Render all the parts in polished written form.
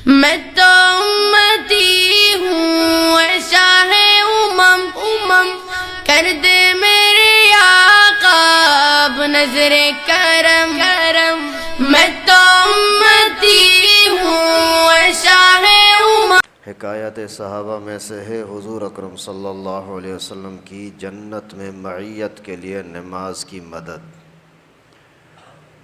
میں تو امتی ہوں اے شاہ امم، کر دے میرے آقا اب نظر کرم، میں تو امتی ہوں اے شاہ امم۔ حکایت صحابہ میں سے ہے حضور اکرم صلی اللہ علیہ وسلم کی جنت میں معیت کے لیے نماز کی مدد۔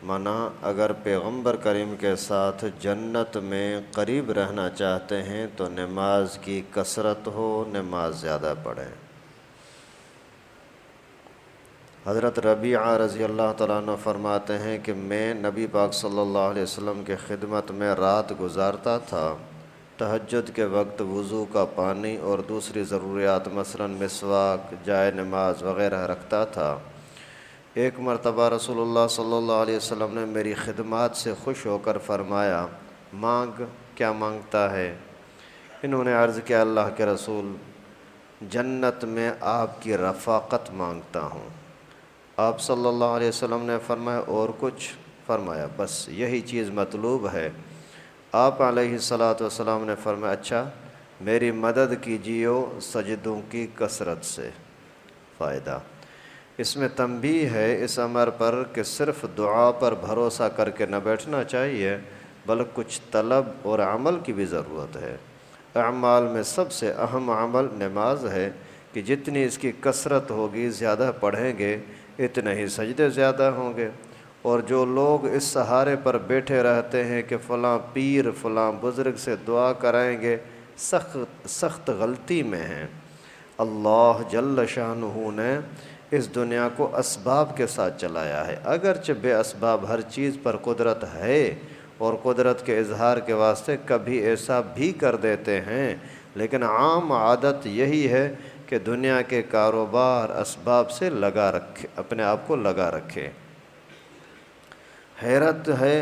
مانا اگر پیغمبر کریم کے ساتھ جنت میں قریب رہنا چاہتے ہیں تو نماز کی کثرت ہو، نماز زیادہ پڑھیں۔ حضرت ربیعہ رضی اللہ تعالیٰ عنہ فرماتے ہیں کہ میں نبی پاک صلی اللہ علیہ وسلم کے خدمت میں رات گزارتا تھا، تہجد کے وقت وضو کا پانی اور دوسری ضروریات مثلاً مسواک، جائے نماز وغیرہ رکھتا تھا۔ ایک مرتبہ رسول اللہ صلی اللہ علیہ وسلم نے میری خدمات سے خوش ہو کر فرمایا، مانگ، کیا مانگتا ہے؟ انہوں نے عرض کیا، اللہ کے رسول، جنت میں آپ کی رفاقت مانگتا ہوں۔ آپ صلی اللہ علیہ وسلم نے فرمایا، اور کچھ؟ فرمایا، بس یہی چیز مطلوب ہے۔ آپ علیہ الصلاۃ والسلام نے فرمایا، اچھا میری مدد کیجیے سجدوں کی کثرت سے۔ فائدہ اس میں تنبیہ ہے اس امر پر کہ صرف دعا پر بھروسہ کر کے نہ بیٹھنا چاہیے، بلکہ کچھ طلب اور عمل کی بھی ضرورت ہے۔ اعمال میں سب سے اہم عمل نماز ہے کہ جتنی اس کی کثرت ہوگی، زیادہ پڑھیں گے، اتنے ہی سجدے زیادہ ہوں گے۔ اور جو لوگ اس سہارے پر بیٹھے رہتے ہیں کہ فلاں پیر فلاں بزرگ سے دعا کرائیں گے، سخت غلطی میں ہیں۔ اللہ جل شانہ نے اس دنیا کو اسباب کے ساتھ چلایا ہے، اگرچہ بے اسباب ہر چیز پر قدرت ہے، اور قدرت کے اظہار کے واسطے کبھی ایسا بھی کر دیتے ہیں، لیکن عام عادت یہی ہے کہ دنیا کے کاروبار اسباب سے لگا رکھے، اپنے آپ کو لگا رکھے۔ حیرت ہے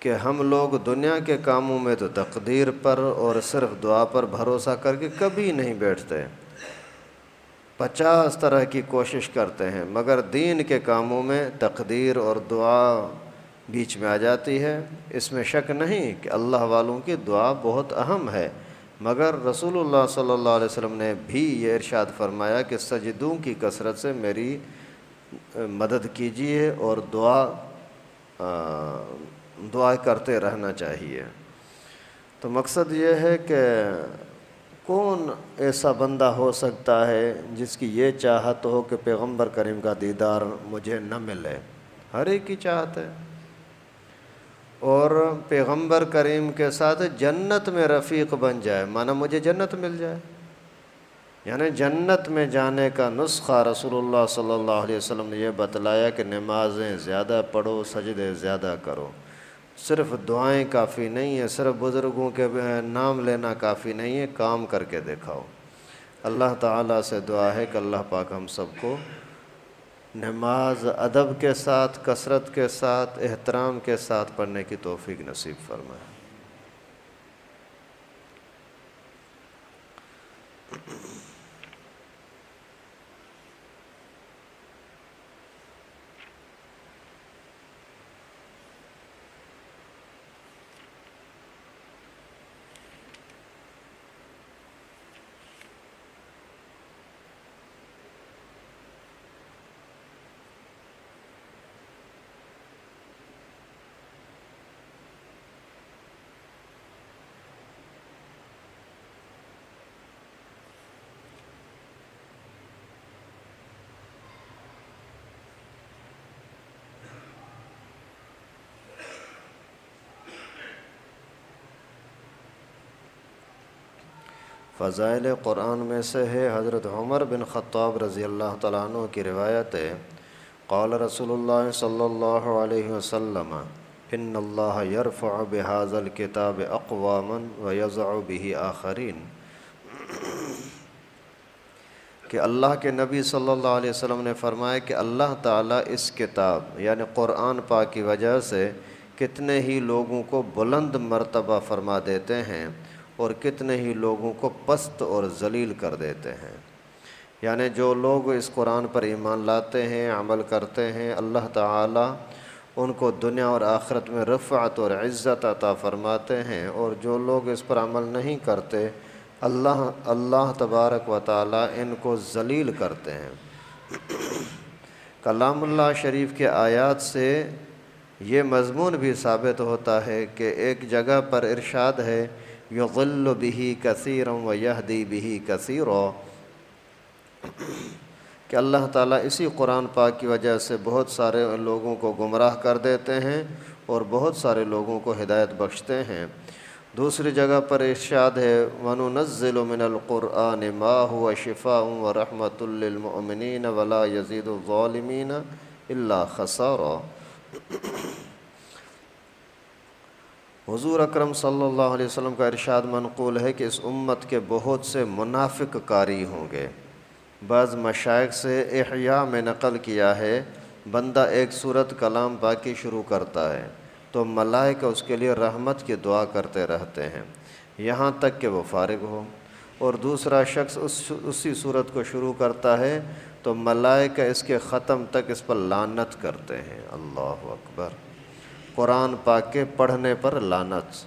کہ ہم لوگ دنیا کے کاموں میں تو تقدیر پر اور صرف دعا پر بھروسہ کر کے کبھی نہیں بیٹھتے، 50 طرح کی کوشش کرتے ہیں، مگر دین کے کاموں میں تقدیر اور دعا بیچ میں آ جاتی ہے۔ اس میں شک نہیں کہ اللہ والوں کی دعا بہت اہم ہے، مگر رسول اللہ صلی اللہ علیہ وسلم نے بھی یہ ارشاد فرمایا کہ سجدوں کی کثرت سے میری مدد کیجیے اور دعا کرتے رہنا چاہیے۔ تو مقصد یہ ہے کہ کون ایسا بندہ ہو سکتا ہے جس کی یہ چاہت ہو کہ پیغمبر کریم کا دیدار مجھے نہ ملے؟ ہر ایک کی چاہت ہے، اور پیغمبر کریم کے ساتھ جنت میں رفیق بن جائے، مانا مجھے جنت مل جائے۔ یعنی جنت میں جانے کا نسخہ رسول اللہ صلی اللہ علیہ وسلم نے یہ بتلایا کہ نمازیں زیادہ پڑھو، سجدے زیادہ کرو۔ صرف دعائیں کافی نہیں ہیں، صرف بزرگوں کے نام لینا کافی نہیں ہے، کام کر کے دکھاؤ۔ اللہ تعالیٰ سے دعا ہے کہ اللہ پاک ہم سب کو نماز ادب کے ساتھ، کثرت کے ساتھ، احترام کے ساتھ پڑھنے کی توفیق نصیب فرمائے۔ فضائل قرآن میں سے ہے حضرت عمر بن خطاب رضی اللہ تعالیٰ عنہ کی روایت ہے، قال رسول اللہ صلی اللہ علیہ وسلم، ان اللہ یرفع بہذا الکتاب اقواما ویضع بہ آخرین، کہ اللہ کے نبی صلی اللہ علیہ وسلم نے فرمایا کہ اللہ تعالیٰ اس کتاب یعنی قرآن پاک کی وجہ سے کتنے ہی لوگوں کو بلند مرتبہ فرما دیتے ہیں اور کتنے ہی لوگوں کو پست اور ذلیل کر دیتے ہیں۔ یعنی جو لوگ اس قرآن پر ایمان لاتے ہیں، عمل کرتے ہیں، اللہ تعالیٰ ان کو دنیا اور آخرت میں رفعت اور عزت عطا فرماتے ہیں، اور جو لوگ اس پر عمل نہیں کرتے اللہ تبارک و تعالی ان کو ذلیل کرتے ہیں۔ کلام اللہ شریف کے آیات سے یہ مضمون بھی ثابت ہوتا ہے کہ ایک جگہ پر ارشاد ہے یضل بہ کثیرا ویہدی بہ کثیرا، کہ اللہ تعالیٰ اسی قرآن پاک کی وجہ سے بہت سارے لوگوں کو گمراہ کر دیتے ہیں اور بہت سارے لوگوں کو ہدایت بخشتے ہیں۔ دوسری جگہ پر ارشاد ہے وَنُنَزِّلُ مِنَ الْقُرْآنِ مَا هُوَ شِفَاءٌ وَرَحْمَةٌ لِّلْمُؤْمِنِينَ وَلَا يَزِيدُ الظَّالِمِينَ إِلَّا خَسَارًا۔ حضور اکرم صلی اللہ علیہ وسلم کا ارشاد منقول ہے کہ اس امت کے بہت سے منافق قاری ہوں گے۔ بعض مشائخ سے احیاء میں نقل کیا ہے، بندہ ایک سورت کلام پاکی شروع کرتا ہے تو ملائکہ اس کے لیے رحمت کی دعا کرتے رہتے ہیں یہاں تک کہ وہ فارغ ہو، اور دوسرا شخص اسی سورت کو شروع کرتا ہے تو ملائکہ اس کے ختم تک اس پر لعنت کرتے ہیں۔ اللہ اکبر! قرآن پاک کے پڑھنے پر لعنت۔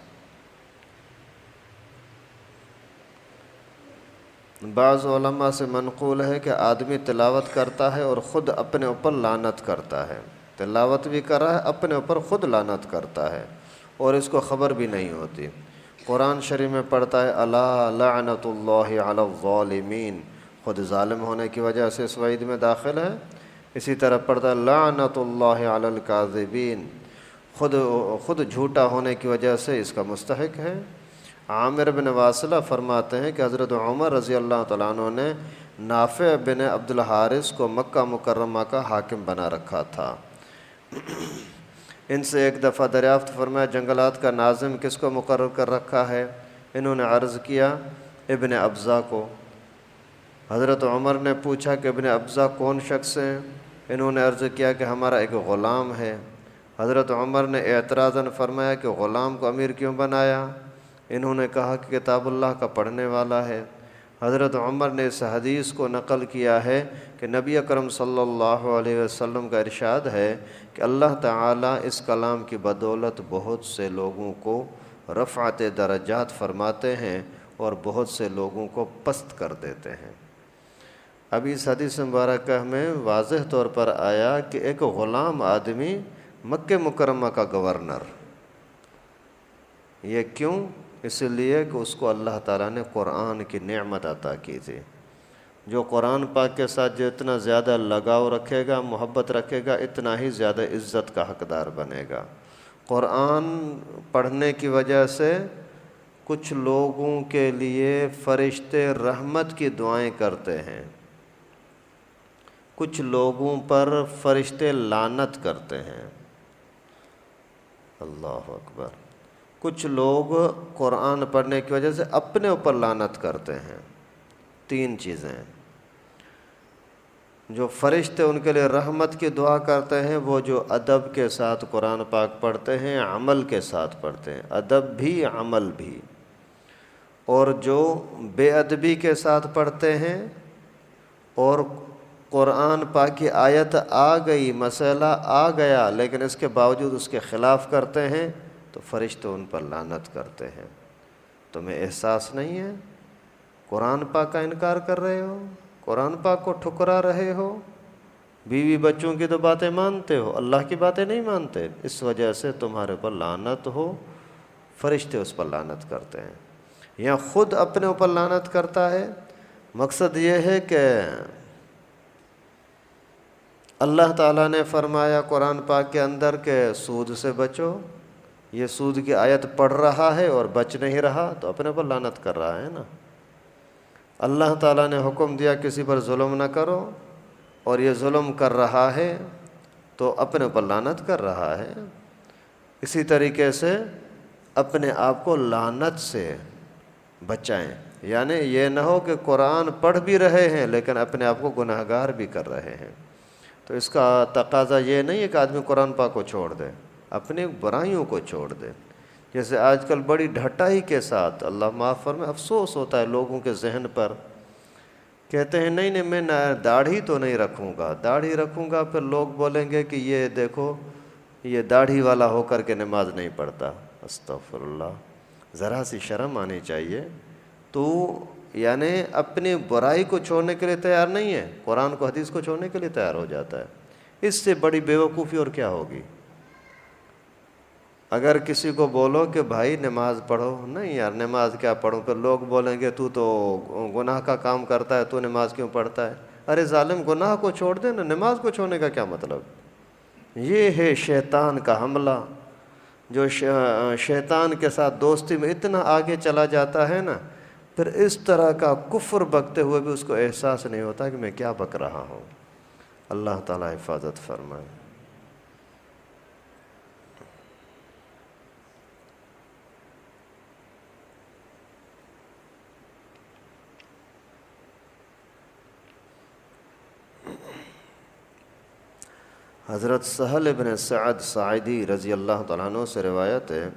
بعض علماء سے منقول ہے کہ آدمی تلاوت کرتا ہے اور خود اپنے اوپر لعنت کرتا ہے، تلاوت بھی کر رہا ہے، اپنے اوپر خود لعنت کرتا ہے اور اس کو خبر بھی نہیں ہوتی۔ قرآن شریف میں پڑھتا ہے الا لعنت اللہ علی الظالمین، خود ظالم ہونے کی وجہ سے اس وعید میں داخل ہے۔ اسی طرح پڑھتا ہے لعنت اللہ علی الکاذبین، خود جھوٹا ہونے کی وجہ سے اس کا مستحق ہے۔ عامر بن واصلہ فرماتے ہیں کہ حضرت عمر رضی اللہ تعالیٰ عنہ نے نافع بن عبد الحارث کو مکہ مکرمہ کا حاکم بنا رکھا تھا۔ ان سے ایک دفعہ دریافت فرمایا جنگلات کا ناظم کس کو مقرر کر رکھا ہے؟ انہوں نے عرض کیا ابن ابزہ کو۔ حضرت عمر نے پوچھا کہ ابن ابزہ کون شخص ہیں؟ انہوں نے عرض کیا کہ ہمارا ایک غلام ہے۔ حضرت عمر نے اعتراضاً فرمایا کہ غلام کو امیر کیوں بنایا؟ انہوں نے کہا کہ کتاب اللہ کا پڑھنے والا ہے۔ حضرت عمر نے اس حدیث کو نقل کیا ہے کہ نبی اکرم صلی اللہ علیہ وسلم کا ارشاد ہے کہ اللہ تعالیٰ اس کلام کی بدولت بہت سے لوگوں کو رفعت درجات فرماتے ہیں اور بہت سے لوگوں کو پست کر دیتے ہیں۔ اب اس حدیث مبارکہ میں واضح طور پر آیا کہ ایک غلام آدمی مکہ مکرمہ کا گورنر، یہ کیوں؟ اس لیے کہ اس کو اللہ تعالیٰ نے قرآن کی نعمت عطا کی تھی۔ جو قرآن پاک کے ساتھ جتنا زیادہ لگاؤ رکھے گا، محبت رکھے گا، اتنا ہی زیادہ عزت کا حقدار بنے گا۔ قرآن پڑھنے کی وجہ سے کچھ لوگوں کے لیے فرشتے رحمت کی دعائیں کرتے ہیں، کچھ لوگوں پر فرشتے لعنت کرتے ہیں۔ اللہ اکبر! کچھ لوگ قرآن پڑھنے کی وجہ سے اپنے اوپر لعنت کرتے ہیں۔ تین چیزیں جو فرشتے ان کے لیے رحمت کی دعا کرتے ہیں، وہ جو ادب کے ساتھ قرآن پاک پڑھتے ہیں، عمل کے ساتھ پڑھتے ہیں، ادب بھی عمل بھی، اور جو بے ادبی کے ساتھ پڑھتے ہیں اور قرآن پاک کی آیت آ گئی، مسئلہ آ گیا لیکن اس کے باوجود اس کے خلاف کرتے ہیں تو فرشتے ان پر لعنت کرتے ہیں۔ تمہیں احساس نہیں ہے؟ قرآن پاک کا انکار کر رہے ہو، قرآن پاک کو ٹھکرا رہے ہو، بیوی بچوں کی تو باتیں مانتے ہو، اللہ کی باتیں نہیں مانتے، اس وجہ سے تمہارے پر لعنت ہو۔ فرشتے اس پر لعنت کرتے ہیں یا خود اپنے اوپر لعنت کرتا ہے۔ مقصد یہ ہے کہ اللہ تعالیٰ نے فرمایا قرآن پاک کے اندر کہ سود سے بچو، یہ سود کی آیت پڑھ رہا ہے اور بچ نہیں رہا تو اپنے پر لعنت کر رہا ہے نا۔ اللہ تعالیٰ نے حکم دیا کسی پر ظلم نہ کرو اور یہ ظلم کر رہا ہے تو اپنے پر لعنت کر رہا ہے۔ اسی طریقے سے اپنے آپ کو لعنت سے بچائیں، یعنی یہ نہ ہو کہ قرآن پڑھ بھی رہے ہیں لیکن اپنے آپ کو گناہگار بھی کر رہے ہیں۔ تو اس کا تقاضا یہ نہیں ہے کہ آدمی قرآن پاک کو چھوڑ دے، اپنی برائیوں کو چھوڑ دے۔ جیسے آج کل بڑی ڈھٹائی کے ساتھ، اللہ معاف فرمائے، افسوس ہوتا ہے لوگوں کے ذہن پر، کہتے ہیں نہیں میں داڑھی تو نہیں رکھوں گا، داڑھی رکھوں گا پھر لوگ بولیں گے کہ یہ دیکھو یہ داڑھی والا ہو کر کے نماز نہیں پڑھتا، استغفر اللہ، ذرا سی شرم آنی چاہیے۔ تو یعنی اپنی برائی کو چھوڑنے کے لیے تیار نہیں ہے، قرآن کو حدیث کو چھوڑنے کے لیے تیار ہو جاتا ہے۔ اس سے بڑی بیوقوفی اور کیا ہوگی؟ اگر کسی کو بولو کہ بھائی نماز پڑھو، نہیں یار نماز کیا پڑھوں، پھر لوگ بولیں گے تو گناہ کا کام کرتا ہے، تو نماز کیوں پڑھتا ہے؟ ارے ظالم، گناہ کو چھوڑ دے نا، نماز کو چھوڑنے کا کیا مطلب؟ یہ ہے شیطان کا حملہ، جو شیطان کے ساتھ دوستی میں اتنا آگے چلا جاتا ہے نا، پھر اس طرح کا کفر بکتے ہوئے بھی اس کو احساس نہیں ہوتا کہ میں کیا بک رہا ہوں۔ اللہ تعالیٰ حفاظت فرمائے۔ حضرت سہل بن سعد ساعدی رضی اللہ تعالیٰ عنہ سے روایت ہے،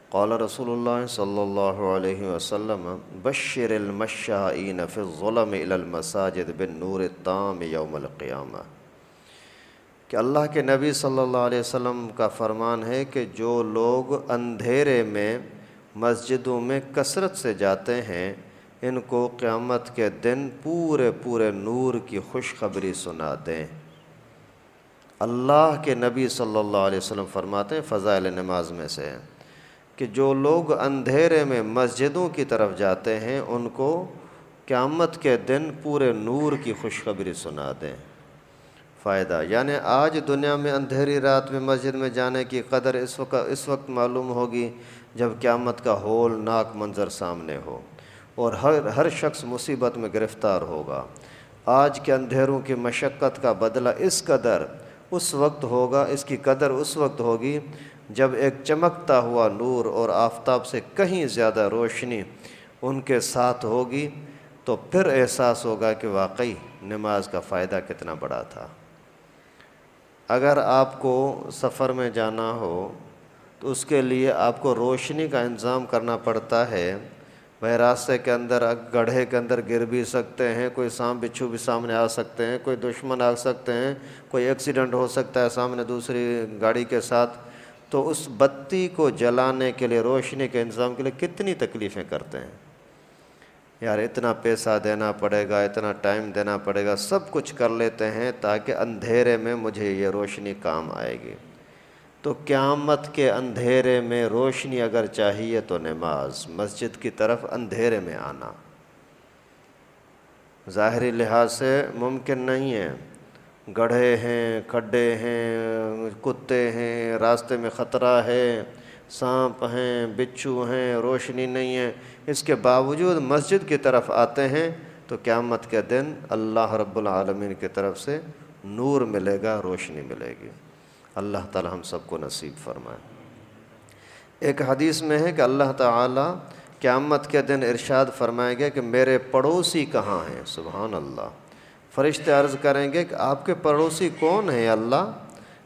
قال رسول اللہ صلی اللہ علیہ وسلم بشر المشائین فی الظلم الی المساجد بالنور التام یوم القیامہ، کہ اللہ کے نبی صلی اللہ علیہ وسلم کا فرمان ہے کہ جو لوگ اندھیرے میں مسجدوں میں کثرت سے جاتے ہیں، ان کو قیامت کے دن پورے نور کی خوشخبری سنا دیں۔ اللہ کے نبی صلی اللہ علیہ وسلم فرماتے ہیں، فضائل نماز میں سے ہے کہ جو لوگ اندھیرے میں مسجدوں کی طرف جاتے ہیں، ان کو قیامت کے دن پورے نور کی خوشخبری سنا دیں۔ فائدہ، یعنی آج دنیا میں اندھیری رات میں مسجد میں جانے کی قدر اس وقت معلوم ہوگی جب قیامت کا ہولناک منظر سامنے ہو اور ہر شخص مصیبت میں گرفتار ہوگا۔ آج کے اندھیروں کی مشقت کا بدلہ اس قدر اس وقت ہوگا، اس کی قدر اس وقت ہوگی جب ایک چمکتا ہوا نور اور آفتاب سے کہیں زیادہ روشنی ان کے ساتھ ہوگی، تو پھر احساس ہوگا کہ واقعی نماز کا فائدہ کتنا بڑا تھا۔ اگر آپ کو سفر میں جانا ہو تو اس کے لیے آپ کو روشنی کا انتظام کرنا پڑتا ہے۔ بھائی راستے کے اندر گڑھے کے اندر گر بھی سکتے ہیں، کوئی سانپ بچھو بھی سامنے آ سکتے ہیں، کوئی دشمن آ سکتے ہیں، کوئی ایکسیڈنٹ ہو سکتا ہے سامنے دوسری گاڑی کے ساتھ، تو اس بتی کو جلانے کے لیے، روشنی کے انتظام کے لیے کتنی تکلیفیں کرتے ہیں یار، اتنا پیسہ دینا پڑے گا، اتنا ٹائم دینا پڑے گا، سب کچھ کر لیتے ہیں تاکہ اندھیرے میں مجھے یہ روشنی کام آئے گی۔ تو قیامت کے اندھیرے میں روشنی اگر چاہیے تو نماز، مسجد کی طرف اندھیرے میں آنا ظاہری لحاظ سے ممکن نہیں ہے۔ گڑھے ہیں، کھڈے ہیں، کتے ہیں، راستے میں خطرہ ہے، سانپ ہیں، بچھو ہیں، روشنی نہیں ہے، اس کے باوجود مسجد کی طرف آتے ہیں تو قیامت کے دن اللہ رب العالمین کی طرف سے نور ملے گا، روشنی ملے گی۔ اللہ تعالی ہم سب کو نصیب فرمائے۔ ایک حدیث میں ہے کہ اللہ تعالی قیامت کے دن ارشاد فرمائیں گے کہ میرے پڑوسی کہاں ہیں؟ سبحان اللہ۔ فرشتے عرض کریں گے کہ آپ کے پڑوسی کون ہیں اللہ؟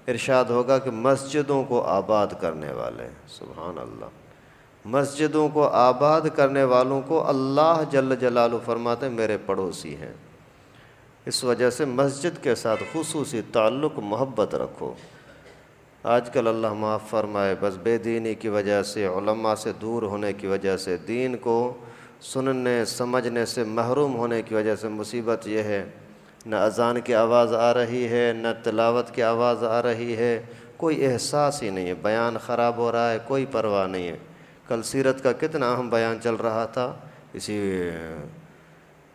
ارشاد ہوگا کہ مسجدوں کو آباد کرنے والے۔ سبحان اللہ۔ مسجدوں کو آباد کرنے والوں کو اللہ جل جلالہ فرماتے ہیں میرے پڑوسی ہیں۔ اس وجہ سے مسجد کے ساتھ خصوصی تعلق، محبت رکھو۔ آج کل اللہ معاف فرمائے، بس بے دینی کی وجہ سے، علماء سے دور ہونے کی وجہ سے، دین کو سننے سمجھنے سے محروم ہونے کی وجہ سے مصیبت یہ ہے، نہ اذان کی آواز آ رہی ہے، نہ تلاوت کی آواز آ رہی ہے، کوئی احساس ہی نہیں ہے، بیان خراب ہو رہا ہے، کوئی پرواہ نہیں ہے۔ کل سیرت کا کتنا اہم بیان چل رہا تھا، اسی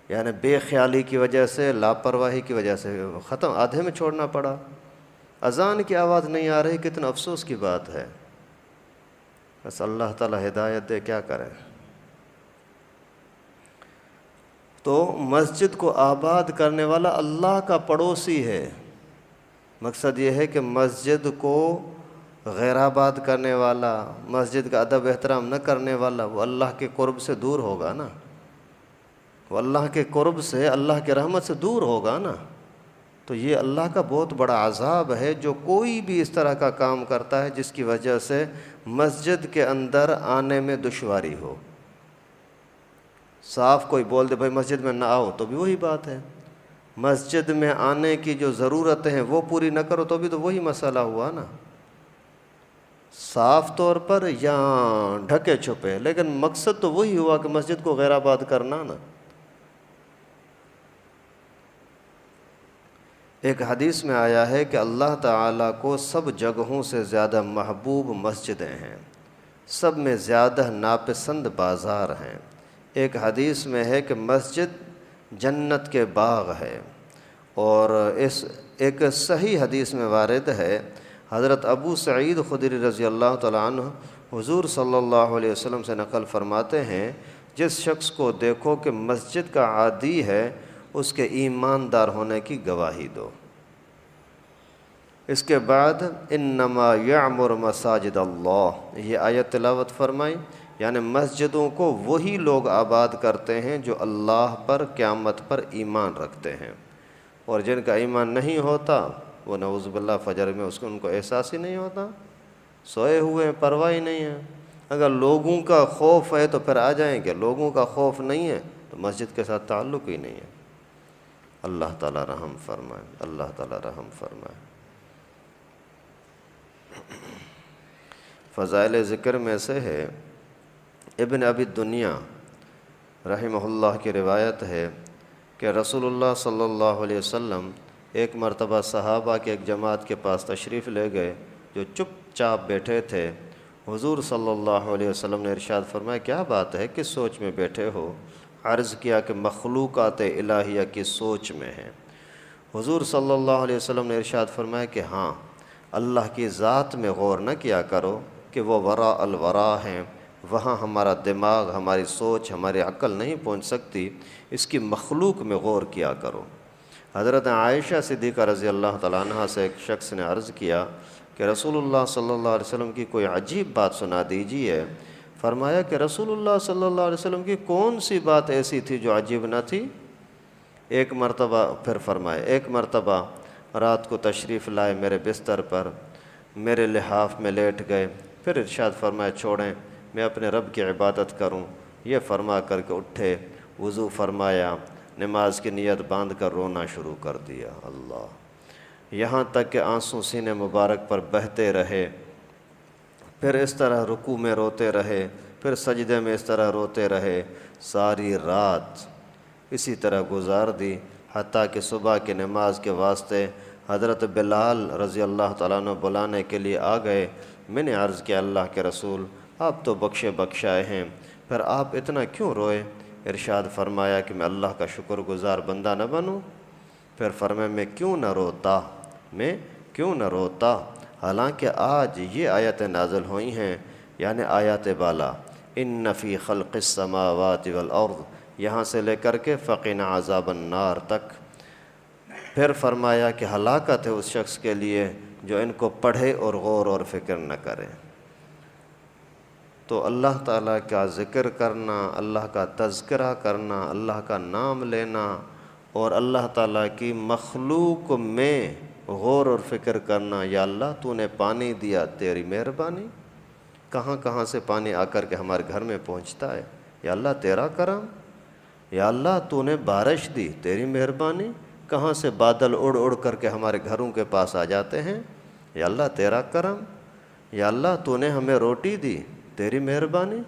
یعنی بے خیالی کی وجہ سے، لاپرواہی کی وجہ سے ختم، آدھے میں چھوڑنا پڑا۔ اذان کی آواز نہیں آ رہی، کتنا افسوس کی بات ہے۔ بس اللہ تعالی ہدایت دے، کیا کریں۔ تو مسجد کو آباد کرنے والا اللہ کا پڑوسی ہے۔ مقصد یہ ہے کہ مسجد کو غیر آباد کرنے والا، مسجد کا ادب احترام نہ کرنے والا، وہ اللہ کے قرب سے دور ہوگا نا، وہ اللہ کے قرب سے، اللہ کے رحمت سے دور ہوگا نا۔ تو یہ اللہ کا بہت بڑا عذاب ہے جو کوئی بھی اس طرح کا کام کرتا ہے جس کی وجہ سے مسجد کے اندر آنے میں دشواری ہو۔ صاف کوئی بول دے بھائی مسجد میں نہ آؤ تو بھی وہی بات ہے، مسجد میں آنے کی جو ضرورتیں ہیں وہ پوری نہ کرو تو بھی تو وہی مسئلہ ہوا نا۔ صاف طور پر یا ڈھکے چھپے، لیکن مقصد تو وہی ہوا کہ مسجد کو غیر آباد کرنا نا۔ ایک حدیث میں آیا ہے کہ اللہ تعالیٰ کو سب جگہوں سے زیادہ محبوب مسجدیں ہیں، سب میں زیادہ ناپسند بازار ہیں۔ ایک حدیث میں ہے کہ مسجد جنت کے باغ ہے، اور اس ایک صحیح حدیث میں وارد ہے، حضرت ابو سعید خدری رضی اللہ تعالیٰ عنہ حضور صلی اللہ علیہ وسلم سے نقل فرماتے ہیں، جس شخص کو دیکھو کہ مسجد کا عادی ہے اس کے ایماندار ہونے کی گواہی دو۔ اس کے بعد انما یعمر مساجد اللہ، یہ آیت تلاوت فرمائی، یعنی مسجدوں کو وہی لوگ آباد کرتے ہیں جو اللہ پر قیامت پر ایمان رکھتے ہیں، اور جن کا ایمان نہیں ہوتا وہ نعوذ باللہ فجر میں ان کو احساس ہی نہیں ہوتا، سوئے ہوئے ہیں، پرواہ ہی نہیں ہے۔ اگر لوگوں کا خوف ہے تو پھر آ جائیں گے، لوگوں کا خوف نہیں ہے تو مسجد کے ساتھ تعلق ہی نہیں ہے۔ اللہ تعالیٰ رحم فرمائے، اللہ تعالیٰ رحم فرمائے۔ فضائل ذکر میں سے ہے، ابن ابی دنیا رحمہ اللہ کی روایت ہے کہ رسول اللہ صلی اللہ علیہ وسلم ایک مرتبہ صحابہ کے ایک جماعت کے پاس تشریف لے گئے جو چپ چاپ بیٹھے تھے۔ حضور صلی اللہ علیہ وسلم نے ارشاد فرمایا، کیا بات ہے، کس سوچ میں بیٹھے ہو؟ عرض کیا کہ مخلوقات الہیہ کی سوچ میں ہیں۔ حضور صلی اللہ علیہ وسلم نے ارشاد فرمایا کہ ہاں، اللہ کی ذات میں غور نہ کیا کرو کہ وہ وراء الورا ہیں، وہاں ہمارا دماغ، ہماری سوچ، ہماری عقل نہیں پہنچ سکتی، اس کی مخلوق میں غور کیا کرو۔ حضرت عائشہ صدیقہ رضی اللہ تعالیٰ عنہ سے ایک شخص نے عرض کیا کہ رسول اللہ صلی اللہ علیہ وسلم کی کوئی عجیب بات سنا دیجیے۔ فرمایا کہ رسول اللہ صلی اللہ علیہ وسلم کی کون سی بات ایسی تھی جو عجیب نہ تھی؟ ایک مرتبہ رات کو تشریف لائے میرے بستر پر، میرے لحاف میں لیٹ گئے، پھر ارشاد فرمایا چھوڑیں میں اپنے رب کی عبادت کروں، یہ فرما کر کے اٹھے، وضو فرمایا، نماز کی نیت باندھ کر رونا شروع کر دیا، اللہ، یہاں تک کہ آنسو سینے مبارک پر بہتے رہے۔ پھر اس طرح رکوع میں روتے رہے، پھر سجدے میں اس طرح روتے رہے، ساری رات اسی طرح گزار دی، حتیٰ کہ صبح کی نماز کے واسطے حضرت بلال رضی اللہ تعالیٰ عنہ بلانے کے لیے آ گئے۔ میں نے عرض کیا، اللہ کے رسول، آپ تو بخشے بخشائے ہیں، پھر آپ اتنا کیوں روئے؟ ارشاد فرمایا کہ میں اللہ کا شکر گزار بندہ نہ بنوں؟ پھر فرمایا میں کیوں نہ روتا، حالانکہ آج یہ آیتیں نازل ہوئی ہیں، یعنی آیات بالا، ان فی خلق السماوات والارض، یہاں سے لے کر کے فقنا عذاب النار تک۔ پھر فرمایا کہ ہلاکت ہے اس شخص کے لیے جو ان کو پڑھے اور غور اور فکر نہ کرے۔ تو اللہ تعالیٰ کا ذکر کرنا، اللہ کا تذکرہ کرنا، اللہ کا نام لینا، اور اللہ تعالیٰ کی مخلوق میں غور اور فکر کرنا۔ یا اللہ تو نے پانی دیا، تیری مہربانی، کہاں کہاں سے پانی آ کر کے ہمارے گھر میں پہنچتا ہے، یا اللہ تیرا کرم۔ یا اللہ تو نے بارش دی، تیری مہربانی، کہاں سے بادل اڑ اڑ کر کے ہمارے گھروں کے پاس آ جاتے ہیں، یا اللہ تیرا کرم۔ یا اللہ تو نے ہمیں روٹی دی، تیری مہربانی،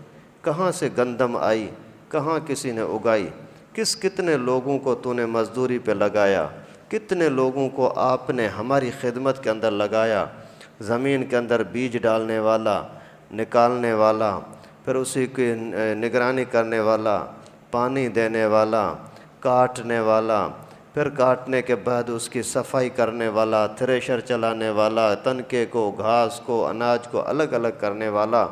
کہاں سے گندم آئی، کہاں کسی نے اگائی، کتنے لوگوں کو تو نے مزدوری پہ لگایا، کتنے لوگوں کو آپ نے ہماری خدمت کے اندر لگایا، زمین کے اندر بیج ڈالنے والا، نکالنے والا، پھر اسی کی نگرانی کرنے والا، پانی دینے والا، کاٹنے والا، پھر کاٹنے کے بعد اس کی صفائی کرنے والا، تھریشر چلانے والا، تنکے کو، گھاس کو، اناج کو الگ الگ کرنے والا،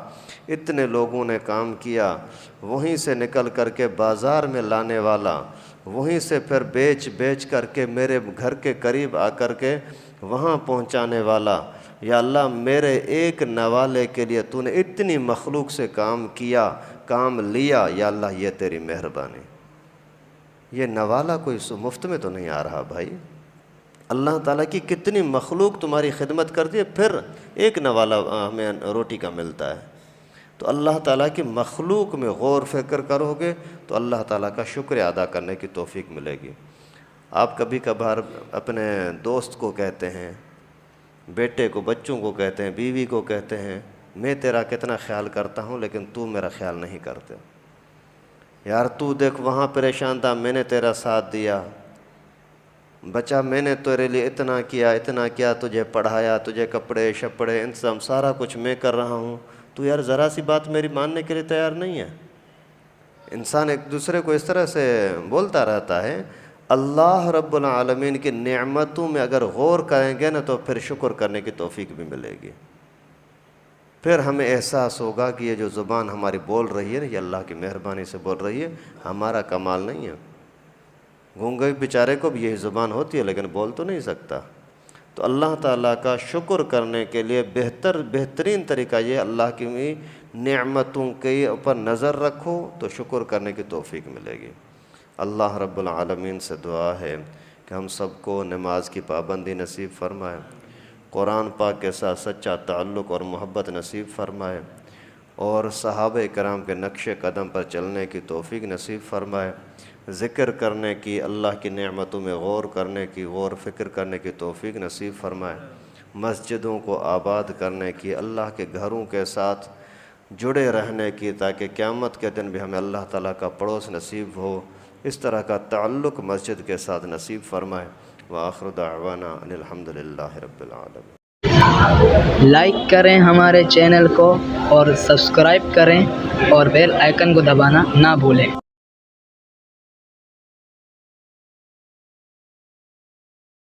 اتنے لوگوں نے کام کیا۔ وہیں سے نکل کر کے بازار میں لانے والا، وہیں سے پھر بیچ کر کے میرے گھر کے قریب آ کر کے وہاں پہنچانے والا۔ یا اللہ میرے ایک نوالے کے لیے تو نے اتنی مخلوق سے کام کیا، کام لیا، یا اللہ یہ تیری مہربانی۔ یہ نوالا کوئی مفت میں تو نہیں آ رہا بھائی، اللہ تعالیٰ کی کتنی مخلوق تمہاری خدمت کرتی ہے، پھر ایک نوالا ہمیں روٹی کا ملتا ہے۔ تو اللہ تعالیٰ کی مخلوق میں غور فکر کرو گے تو اللہ تعالیٰ کا شکر ادا کرنے کی توفیق ملے گی۔ آپ کبھی کبھار اپنے دوست کو کہتے ہیں، بیٹے کو، بچوں کو کہتے ہیں، بیوی کو کہتے ہیں میں تیرا کتنا خیال کرتا ہوں لیکن تو میرا خیال نہیں کرتے. یار تو دیکھ وہاں پریشان تھا، میں نے تیرا ساتھ دیا. بچہ میں نے تیرے لیے اتنا کیا، تجھے پڑھایا، تجھے کپڑے شپڑے انتظام سارا کچھ میں کر رہا ہوں، تو یار ذرا سی بات میری ماننے کے لیے تیار نہیں ہے. انسان ایک دوسرے کو اس طرح سے بولتا رہتا ہے. اللہ رب العالمین کی نعمتوں میں اگر غور کریں گے نا تو پھر شکر کرنے کی توفیق بھی ملے گی. پھر ہمیں احساس ہوگا کہ یہ جو زبان ہماری بول رہی ہے نا، یہ اللہ کی مہربانی سے بول رہی ہے، ہمارا کمال نہیں ہے. گونگے بیچارے کو بھی یہی زبان ہوتی ہے لیکن بول تو نہیں سکتا. تو اللہ تعالیٰ کا شکر کرنے کے لیے بہترین طریقہ یہ اللہ کی نعمتوں کے اوپر نظر رکھو تو شکر کرنے کی توفیق ملے گی. اللہ رب العالمین سے دعا ہے کہ ہم سب کو نماز کی پابندی نصیب فرمائے، قرآن پاک کے ساتھ سچا تعلق اور محبت نصیب فرمائے، اور صحابہ کرام کے نقش قدم پر چلنے کی توفیق نصیب فرمائے. ذکر کرنے کی، اللہ کی نعمتوں میں غور کرنے کی، غور فکر کرنے کی توفیق نصیب فرمائے. مسجدوں کو آباد کرنے کی، اللہ کے گھروں کے ساتھ جڑے رہنے کی، تاکہ قیامت کے دن بھی ہمیں اللہ تعالیٰ کا پڑوس نصیب ہو. اس طرح کا تعلق مسجد کے ساتھ نصیب فرمائے. وآخر دعوانا ان الحمد للہ رب العالمین. لائک کریں ہمارے چینل کو اور سبسکرائب کریں اور بیل آئیکن کو دبانا نہ بھولیں.